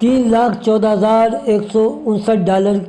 $3,14,159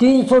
300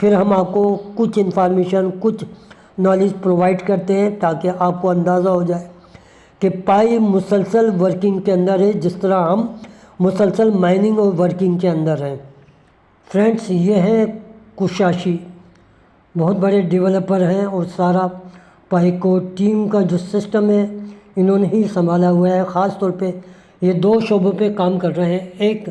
پھر ہم آپ کو کچھ انفارمیشن کچھ نالج پرووائڈ کرتے ہیں تاکہ آپ کو اندازہ ہو جائے کہ پائی مسلسل ورکنگ کے اندر ہے، جس طرح ہم مسلسل مائننگ اور ورکنگ کے اندر ہیں۔ فرینڈس، یہ ہے کوشاشی، بہت بڑے ڈیولپر ہیں اور سارا پائی کو ٹیم کا جو سسٹم ہے انہوں نے ہی سنبھالا ہوا ہے۔ خاص طور پہ یہ 2 شعبوں پہ کام کر رہے ہیں، ایک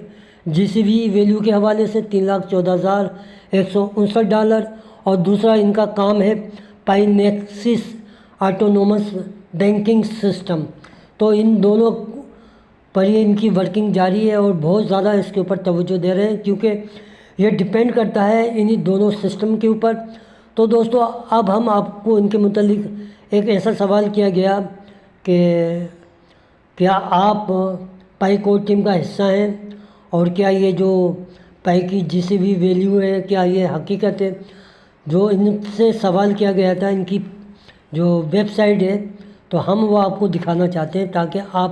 جی سی بی ویلیو کے حوالے سے $3,14,159 اور دوسرا ان کا کام ہے پائی نیکسس آٹونومس بینکنگ سسٹم۔ تو ان دونوں پر یہ ان کی ورکنگ جاری ہے اور بہت زیادہ اس کے اوپر توجہ دے رہے ہیں، کیونکہ یہ ڈپینڈ کرتا ہے انہی دونوں سسٹم کے اوپر۔ تو دوستو، اب ہم آپ کو ان کے متعلق ایک ایسا سوال کیا گیا کہ کیا آپ پائی کور ٹیم کا حصہ ہیں، اور کیا یہ جو پائی کی جی سی بی ویلیو ہے کیا یہ حقیقت ہے؟ جو ان سے سوال کیا گیا تھا، ان کی جو ویب سائٹ ہے، تو ہم وہ آپ کو دکھانا چاہتے ہیں تاکہ آپ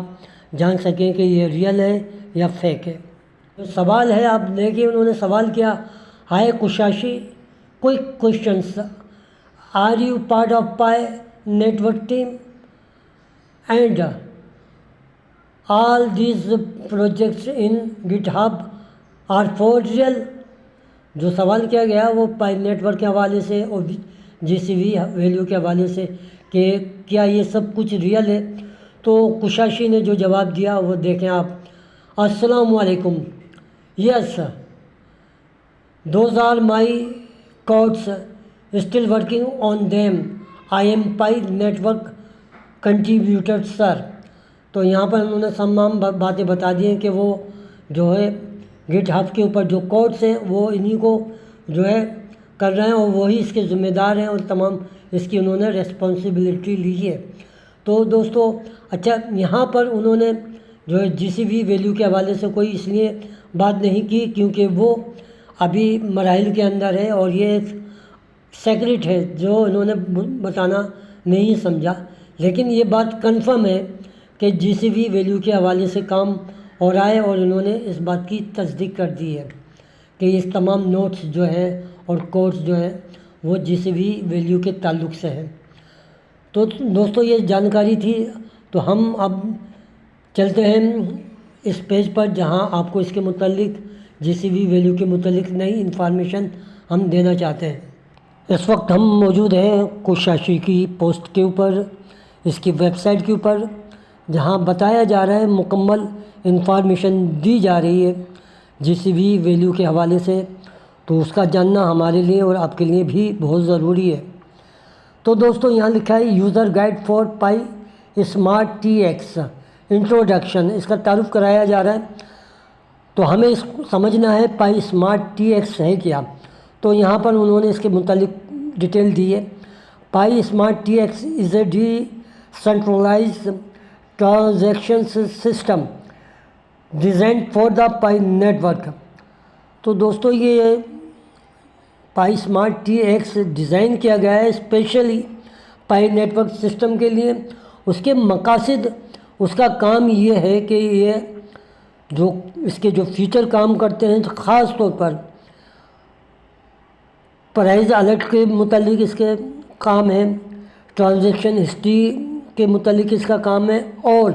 جان سکیں کہ یہ ریئل ہے یا فیک ہے۔ جو سوال ہے آپ دیکھیے، انہوں نے سوال کیا، ہائے کوشاشی، quick questions, are you part of Pi Network team and all these projects in GitHub are four real. جو سوال کیا گیا وہ پائی نیٹ ورک کے حوالے سے اور جی سی بی ویلیو کے حوالے سے کہ کیا یہ سب کچھ ریئل ہے؟ تو کوشاشی نے جو جواب دیا وہ دیکھیں آپ۔ السلام علیکم، yes those are my codes still working on them, I am Pi Network contributor sir. تو یہاں پر انہوں نے تمام باتیں بتا دی ہیں کہ وہ جو ہے گٹ ہب کے اوپر جو کوڈس ہیں وہ انہی کو جو ہے کر رہے ہیں اور وہی اس کے ذمہ دار ہیں اور تمام اس کی انہوں نے ریسپانسبلٹی لی ہے۔ تو دوستو، اچھا، یہاں پر انہوں نے جو ہے جی سی بی ویلیو کے حوالے سے کوئی اس لیے بات نہیں کی کیونکہ وہ ابھی مراحل کے اندر ہے اور یہ ایک سیکرٹ ہے جو انہوں نے بتانا نہیں سمجھا، لیکن یہ بات کنفرم ہے کہ جی سی بی ویلیو کے حوالے سے کام ہو رہا ہے اور انہوں نے اس بات کی تصدیق کر دی ہے کہ اس تمام نوٹس جو ہیں اور کوڈس جو ہیں وہ جی سی بی ویلیو کے تعلق سے ہیں۔ تو دوستو، یہ جانکاری تھی، تو ہم اب چلتے ہیں اس پیج پر جہاں آپ کو اس کے متعلق جی سی بی ویلیو کے متعلق نئی انفارمیشن ہم دینا چاہتے ہیں۔ اس وقت ہم موجود ہیں کوشاشی کی پوسٹ کے اوپر، اس کی ویب سائٹ کے اوپر، جہاں بتایا جا رہا ہے، مکمل انفارمیشن دی جا رہی ہے جی سی بی ویلیو کے حوالے سے، تو اس کا جاننا ہمارے لیے اور آپ کے لیے بھی بہت ضروری ہے۔ تو دوستو، یہاں لکھا ہے user guide for Pi smart T X introduction, اس کا تعارف کرایا جا رہا ہے۔ تو ہمیں اس کو سمجھنا ہے پائی اسمارٹ ٹی ایکس ہے کیا۔ تو یہاں پر انہوں نے اس کے متعلق ڈیٹیل دی ہے۔ پائی smart T x is a D centralised transaction system designed for the pi net work. تو دوستو، یہ پائی اسمارٹ ٹی ایکس ڈیزائن کیا گیا ہے اسپیشلی پائی نیٹ ورک سسٹم کے لیے۔ اس کے مقاصد، اس کا کام یہ ہے کہ یہ جو اس کے جو فیچر کام کرتے ہیں، خاص طور پر پرائز الرٹ کے متعلق اس کے کام ہے، ٹرانزیکشن ہسٹری کے متعلق اس کا کام ہے، اور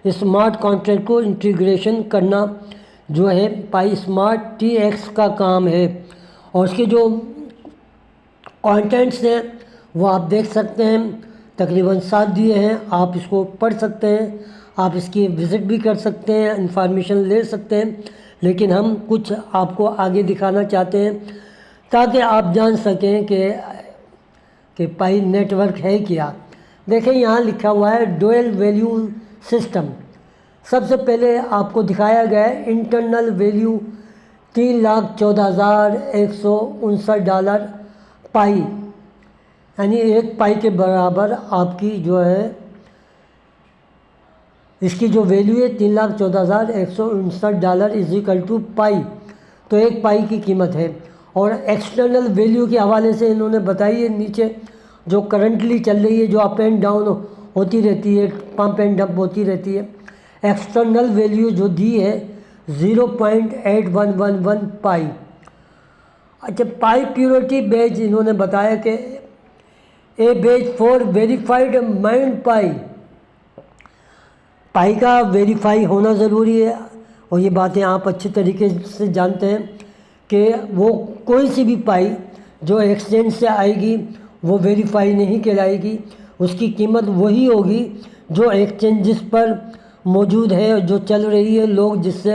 اسمارٹ کانٹریکٹ کو انٹیگریشن کرنا جو ہے پائی اسمارٹ ٹی ایکس کا کام ہے۔ اور اس کے جو کانٹینٹس ہیں وہ آپ دیکھ سکتے ہیں، تقریباً 7 دیے ہیں، آپ اس کو پڑھ سکتے ہیں، آپ اس کی وزٹ بھی کر سکتے ہیں، انفارمیشن لے سکتے ہیں، لیکن ہم کچھ آپ کو آگے دکھانا چاہتے ہیں تاکہ آپ جان سکیں کہ پائی نیٹ ورک ہے کیا۔ دیکھیں، یہاں لکھا ہوا ہے ڈوئل ویلیو سسٹم۔ سب سے پہلے آپ کو دکھایا گیا ہے انٹرنل ویلیو $3,14,159 پائی، یعنی 1 پائی کے برابر آپ کی جو ہے اس کی جو ویلیو ہے $3,14,159 از ایکل ٹو پائی، تو 1 پائی کی قیمت ہے۔ اور ایکسٹرنل ویلیو کے حوالے سے انہوں نے بتائی ہے نیچے جو کرنٹلی چل رہی ہے، جو اپ اینڈ ڈاؤن ہوتی رہتی ہے، پمپ اینڈ ڈمپ ہوتی رہتی ہے، ایکسٹرنل ویلیو جو دی ہے 0.8111 پائی۔ اچھا، پائی پیورٹی بیج انہوں نے بتایا کہ اے بیج فور ویریفائڈ مائنڈ پائی کا ویریفائی ہونا ضروری ہے، اور یہ باتیں آپ اچھی طریقے سے جانتے ہیں کہ وہ کوئی سی بھی پائی جو ایکسچینج سے آئے گی وہ ویریفائی نہیں کہلائے گی، اس کی قیمت وہی ہوگی جو ایکسچینجز پر موجود ہے، جو چل رہی ہے، لوگ جس سے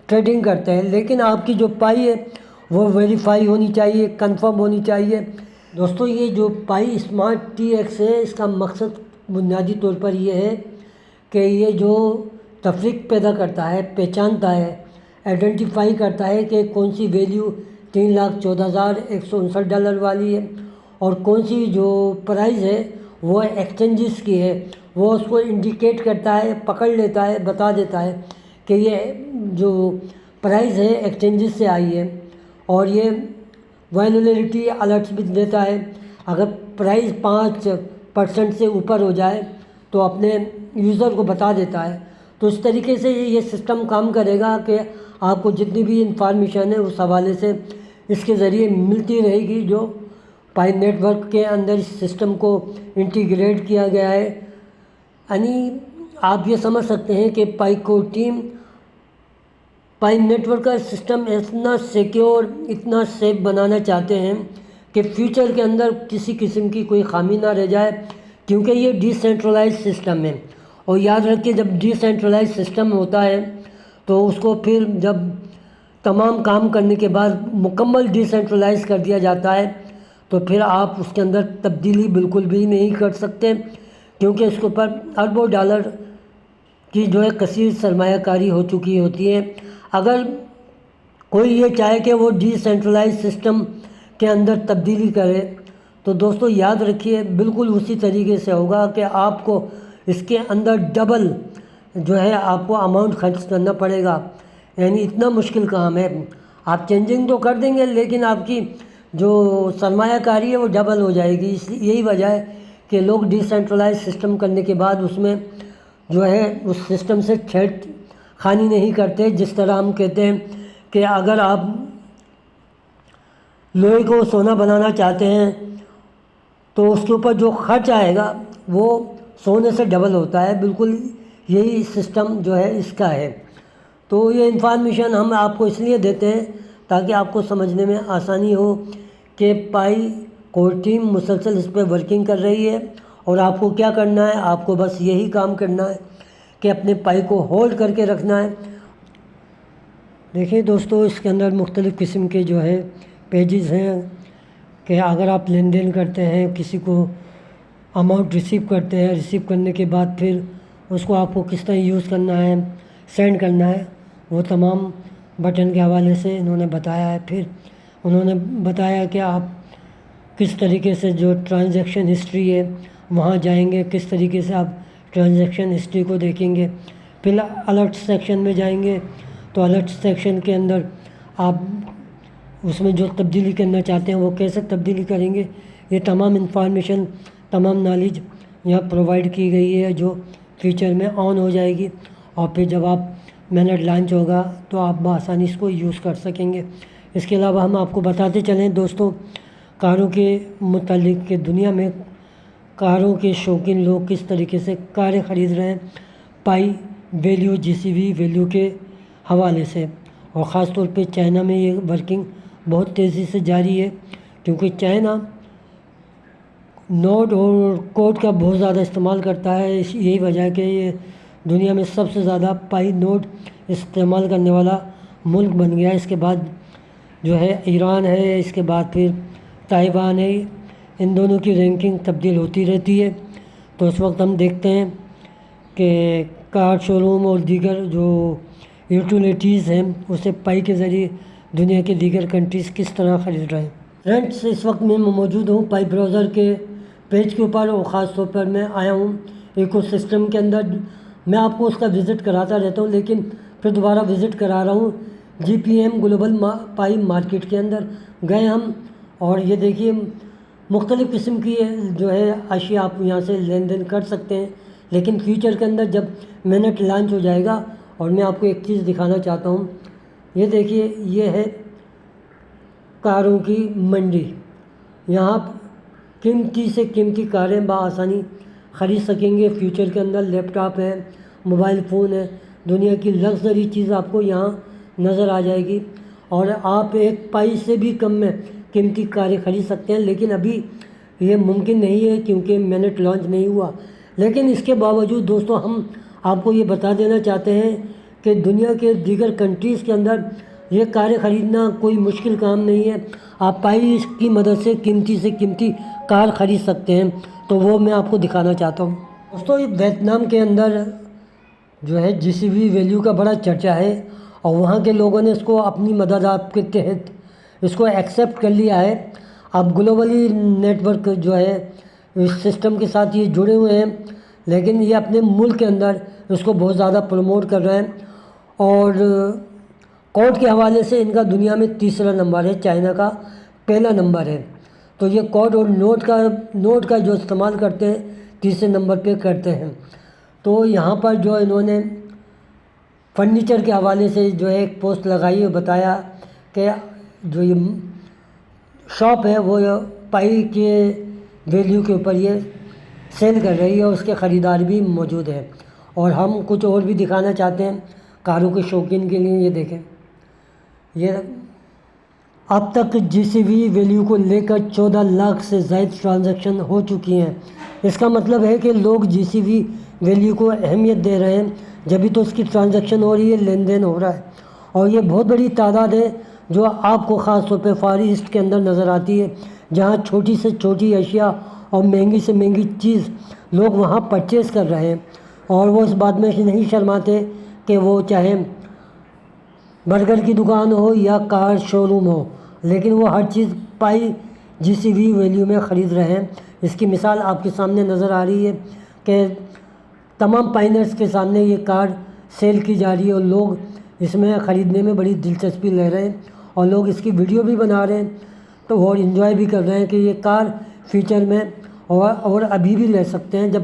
ٹریڈنگ کرتے ہیں۔ لیکن آپ کی جو پائی ہے وہ ویریفائی ہونی چاہیے، کنفرم ہونی چاہیے۔ دوستو، یہ جو پائی اسمارٹ ٹی ایکس ہے، اس کا مقصد بنیادی طور پر یہ ہے کہ یہ جو تفریق پیدا کرتا ہے، پہچانتا ہے، آئیڈینٹیفائی کرتا ہے کہ کون سی ویلیو $3,14,159 والی ہے اور کون سی جو پرائز ہے وہ ایکسچینجز کی ہے، وہ اس کو انڈیکیٹ کرتا ہے، پکڑ لیتا ہے، بتا دیتا ہے کہ یہ جو پرائز ہے ایکسچینجز سے آئی ہے، اور یہ وائلنریٹی الرٹس بھی دیتا ہے۔ اگر پرائز 5% سے اوپر ہو جائے تو اپنے یوزر کو بتا دیتا ہے۔ تو اس طریقے سے یہ سسٹم کام کرے گا کہ آپ کو جتنی بھی انفارمیشن ہے اس حوالے سے اس کے ذریعے ملتی رہے گی، جو پائی نیٹ ورک کے اندر اس سسٹم کو انٹیگریٹ کیا گیا ہے۔ یعنی آپ یہ سمجھ سکتے ہیں کہ پائی کور ٹیم پائی نیٹ ورک کا سسٹم اتنا سیکیور، اتنا سیف بنانا چاہتے ہیں کہ فیوچر کے اندر کسی قسم کی کوئی خامی نہ رہ جائے، کیونکہ یہ ڈی سینٹرلائز سسٹم ہے۔ اور یاد رکھیے، جب ڈی سینٹرلائز سسٹم ہوتا ہے تو اس کو پھر جب تمام کام کرنے کے بعد مکمل ڈی سینٹرلائز کر دیا جاتا ہے تو پھر آپ اس کے اندر تبدیلی بالکل بھی نہیں کر سکتے، کیونکہ اس کے اوپر اربوں ڈالر کی جو ہے کثیر سرمایہ کاری ہو چکی ہوتی ہے۔ اگر کوئی یہ چاہے کہ وہ ڈی سینٹرلائز سسٹم کے اندر تبدیلی کرے تو دوستو یاد رکھیے بالکل اسی طریقے سے ہوگا کہ آپ کو اس کے اندر ڈبل جو ہے آپ کو اماؤنٹ خرچ کرنا پڑے گا۔ یعنی اتنا مشکل کام ہے، آپ چینجنگ تو کر دیں گے لیکن آپ کی جو سرمایہ کاری ہے وہ ڈبل ہو جائے گی۔ یہی وجہ ہے کہ لوگ ڈی سینٹرلائز سسٹم کرنے کے بعد اس میں جو ہے اس سسٹم سے چھیڑ خانی نہیں کرتے۔ جس طرح ہم کہتے ہیں کہ اگر آپ لوہے کو سونا بنانا چاہتے ہیں تو اس کے اوپر جو خرچ آئے گا وہ سونے سے ڈبل ہوتا ہے، بالکل یہی سسٹم جو ہے اس کا ہے۔ تو یہ انفارمیشن ہم آپ کو اس لیے دیتے ہیں تاکہ آپ کو سمجھنے میں آسانی ہو کہ پائی کور ٹیم مسلسل اس پہ ورکنگ کر رہی ہے، اور آپ کو کیا کرنا ہے، آپ کو بس یہی کام کرنا ہے کہ اپنے پائی کو ہولڈ کر کے رکھنا ہے۔ دیکھیے دوستو، اس کے اندر مختلف قسم کے جو ہے پیجز ہیں کہ اگر آپ لین دین کرتے ہیں، کسی کو اماؤنٹ ریسیو کرتے ہیں، ریسیو کرنے کے بعد پھر اس کو آپ کو کس طرح یوز کرنا ہے، سینڈ کرنا ہے، وہ تمام بٹن کے حوالے سے انہوں نے بتایا ہے۔ پھر انہوں نے بتایا کہ آپ کس طریقے سے جو ٹرانزیکشن ہسٹری ہے وہاں جائیں گے، کس طریقے سے آپ ٹرانزیکشن ہسٹری کو دیکھیں گے۔ پھر الرٹ سیکشن میں جائیں گے تو الرٹ سیکشن کے اندر آپ اس میں جو تبدیلی کرنا چاہتے ہیں وہ کیسے تبدیلی کریں گے، یہ تمام انفارمیشن، تمام نالج یہاں پرووائڈ کی گئی ہے، جو فیوچر میں آن ہو جائے گی، اور پھر جب آپ مینٹ لانچ ہوگا تو آپ بآسانی اس کو یوز کر سکیں گے۔ اس کے علاوہ ہم آپ کو بتاتے چلیں دوستوں کاروں کے متعلق کہ دنیا میں کاروں کے شوقین لوگ کس طریقے سے کاریں خرید رہے ہیں پائی ویلیو GCV ویلیو کے حوالے سے، اور خاص طور پہ چائنا میں یہ ورکنگ بہت تیزی سے جاری ہے، کیونکہ چائنا نوڈ اور کوڈ کا بہت زیادہ استعمال کرتا ہے۔ یہی وجہ ہے کہ یہ دنیا میں سب سے زیادہ پائی نوڈ استعمال کرنے والا ملک بن گیا ہے۔ اس کے بعد جو ہے ایران ہے، اس کے بعد پھر تائیوان ہے، ان دونوں کی رینکنگ تبدیل ہوتی رہتی ہے۔ تو اس وقت ہم دیکھتے ہیں کہ کار شو روم اور دیگر جو یوٹیلیٹیز ہیں اسے پائی کے ذریعے دنیا کے دیگر کنٹریز کس طرح خرید رہے ہیں۔ فرینڈس، اس وقت میں موجود ہوں پائی براؤزر کے پیج کے اوپر، اور خاص طور پر میں آیا ہوں ایکو سسٹم کے اندر۔ میں آپ کو اس کا وزٹ کراتا رہتا ہوں، لیکن پھر دوبارہ وزٹ کرا رہا ہوں GPM گلوبل پائی مارکیٹ کے اندر گئے ہم، اور یہ دیکھیے مختلف قسم کی جو ہے اشیاء آپ یہاں سے لین دین کر سکتے ہیں، لیکن فیوچر کے اندر جب مینٹ لانچ ہو جائے گا، اور میں آپ کو ایک چیز دکھانا چاہتا ہوں، یہ دیکھیے یہ ہے کاروں کی منڈی۔ یہاں قیمتی سے قیمتی کاریں بآسانی خرید سکیں گے۔ فیوچر کے اندر لیپ ٹاپ ہے، موبائل فون ہے، دنیا کی لگژری چیز آپ کو یہاں نظر آ جائے گی، اور آپ ایک پائی سے بھی کم میں قیمتی کاریں خرید سکتے ہیں۔ لیکن ابھی یہ ممکن نہیں ہے کیونکہ منٹ لانچ نہیں ہوا، لیکن اس کے باوجود دوستوں ہم آپ کو یہ بتا دینا چاہتے ہیں کہ دنیا کے دیگر کنٹریز کے اندر یہ کاریں خریدنا کوئی مشکل کام نہیں ہے۔ آپ پائی کی مدد سے قیمتی کار خرید سکتے ہیں، تو وہ میں آپ کو دکھانا چاہتا ہوں۔ دوستوں ویتنام کے اندر جو ہے GCV ویلیو کا بڑا چرچا ہے، اور وہاں کے لوگوں نے اس کو اپنی مدادات کے تحت اس کو ایکسیپٹ کر لیا ہے۔ اب گلوبلی نیٹ ورک جو ہے اس سسٹم کے ساتھ یہ جڑے ہوئے ہیں، لیکن یہ اپنے ملک کے اندر اس کو بہت زیادہ پروموٹ کر رہے ہیں، اور کوڈ کے حوالے سے ان کا دنیا میں تیسرا نمبر ہے، چائنا کا پہلا نمبر ہے۔ تو یہ کوڈ اور نوٹ کا جو استعمال کرتے ہیں تیسرے نمبر پہ کرتے ہیں۔ تو یہاں پر جو انہوں نے فرنیچر کے حوالے سے جو ہے ایک پوسٹ لگائی اور بتایا کہ جو یہ شاپ ہے وہ پائی کے ویلیو کے اوپر یہ سیل کر رہی ہے، اور اس کے خریدار بھی موجود ہیں۔ اور ہم کچھ اور بھی دکھانا چاہتے ہیں کاروں کے شوقین کے لیے۔ یہ دیکھیں، یہ اب تک GCV ویلیو کو لے کر 14 لاکھ سے زائد ٹرانزیکشن ہو چکی ہیں۔ اس کا مطلب ہے کہ لوگ GCV ویلیو کو اہمیت دے رہے ہیں، جبھی تو اس کی ٹرانزیکشن ہو رہی ہے، لین دین ہو رہا ہے، اور یہ بہت بڑی تعداد ہے جو آپ کو خاص طور پہ فار ایسٹ کے اندر نظر آتی ہے، جہاں چھوٹی سے چھوٹی اشیاء اور مہنگی سے مہنگی چیز لوگ وہاں پرچیز کر رہے ہیں، اور وہ اس بات میں نہیں شرماتے کہ وہ چاہے برگر کی دکان ہو یا کار شو روم ہو، لیکن وہ ہر چیز پائی GCV ویلیو میں خرید رہے ہیں۔ اس کی مثال آپ کے سامنے نظر آ رہی ہے کہ تمام پائنرز کے سامنے یہ کار سیل کی جا رہی ہے، اور لوگ اس میں خریدنے میں بڑی دلچسپی لے رہے ہیں، اور لوگ اس کی ویڈیو بھی بنا رہے ہیں، تو وہ انجوائے بھی کر رہے ہیں کہ یہ کار فیوچر میں اور ابھی بھی لے سکتے ہیں۔ جب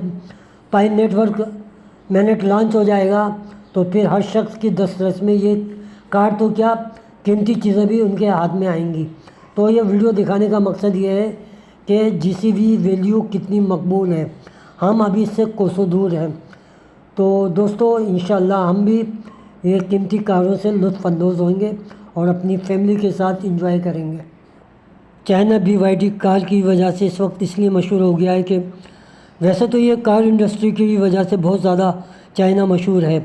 پائی نیٹ ورک منٹ لانچ ہو جائے گا تو پھر ہر شخص کی دسترس میں یہ کار تو کیا قیمتی چیزیں بھی ان کے ہاتھ میں آئیں گی۔ تو یہ ویڈیو دکھانے کا مقصد یہ ہے کہ GCV ویلیو کتنی مقبول ہے، ہم ابھی اس سے کوسوں دور ہیں۔ تو دوستو انشاءاللہ ہم بھی یہ قیمتی کاروں سے لطف اندوز ہوئیں گے اور اپنی فیملی کے ساتھ انجوائے کریں گے۔ چائنا BYD کار کی وجہ سے اس وقت اس لیے مشہور ہو گیا ہے کہ ویسے تو یہ کار انڈسٹری کی وجہ سے بہت زیادہ چائنا مشہور ہے،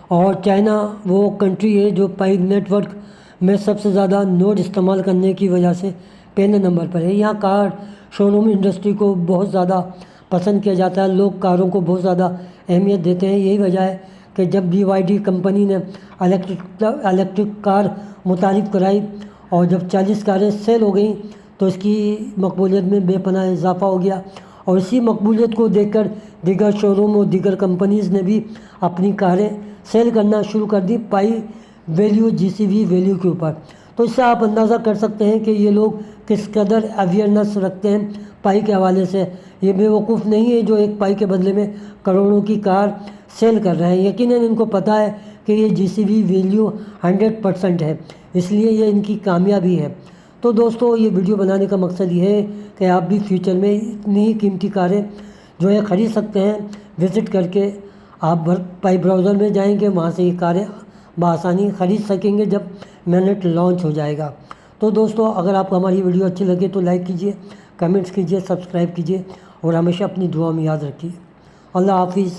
اور چائنا وہ کنٹری ہے جو پائی نیٹ ورک میں سب سے زیادہ نوڈ استعمال کرنے کی وجہ سے پہلے نمبر پر ہے۔ یہاں کار شو روم انڈسٹری کو بہت زیادہ پسند کیا جاتا ہے، لوگ کاروں کو بہت زیادہ اہمیت دیتے ہیں۔ یہی وجہ ہے کہ جب BYD کمپنی نے الیکٹرک کار متعارف کرائی اور جب 40 کاریں سیل ہو گئیں تو اس کی مقبولیت میں بے پناہ اضافہ ہو گیا، اور اسی مقبولیت کو دیکھ کر دیگر شو روم اور دیگر کمپنیز نے بھی اپنی کاریں سیل کرنا شروع کر دی پائی ویلیو GCV ویلیو کے اوپر۔ تو اس سے آپ اندازہ کر سکتے ہیں کہ یہ لوگ کس قدر اویئرنیس رکھتے ہیں پائی کے حوالے سے۔ یہ بے وقوف نہیں ہے جو ایک پائی کے بدلے میں کروڑوں کی کار سیل کر رہے ہیں۔ یقیناً ان کو پتہ ہے کہ یہ GCV ویلیو 100% ہے، اس لیے یہ ان کی کامیابی ہے۔ تو دوستو یہ ویڈیو بنانے کا مقصد یہ ہے کہ آپ بھی فیوچر میں اتنی ہی قیمتی کاریں جو ہے خرید سکتے ہیں۔ وزٹ کر کے آپ پائی براؤزر میں جائیں گے، وہاں سے یہ کاریں بآسانی خرید سکیں گے جب منٹ لانچ ہو جائے گا۔ تو دوستو اگر آپ کو ہماری ویڈیو اچھی لگے تو لائک کیجئے، کمنٹس کیجئے، سبسکرائب کیجئے، اور ہمیشہ اپنی دعا میں یاد رکھیے۔ اللہ حافظ۔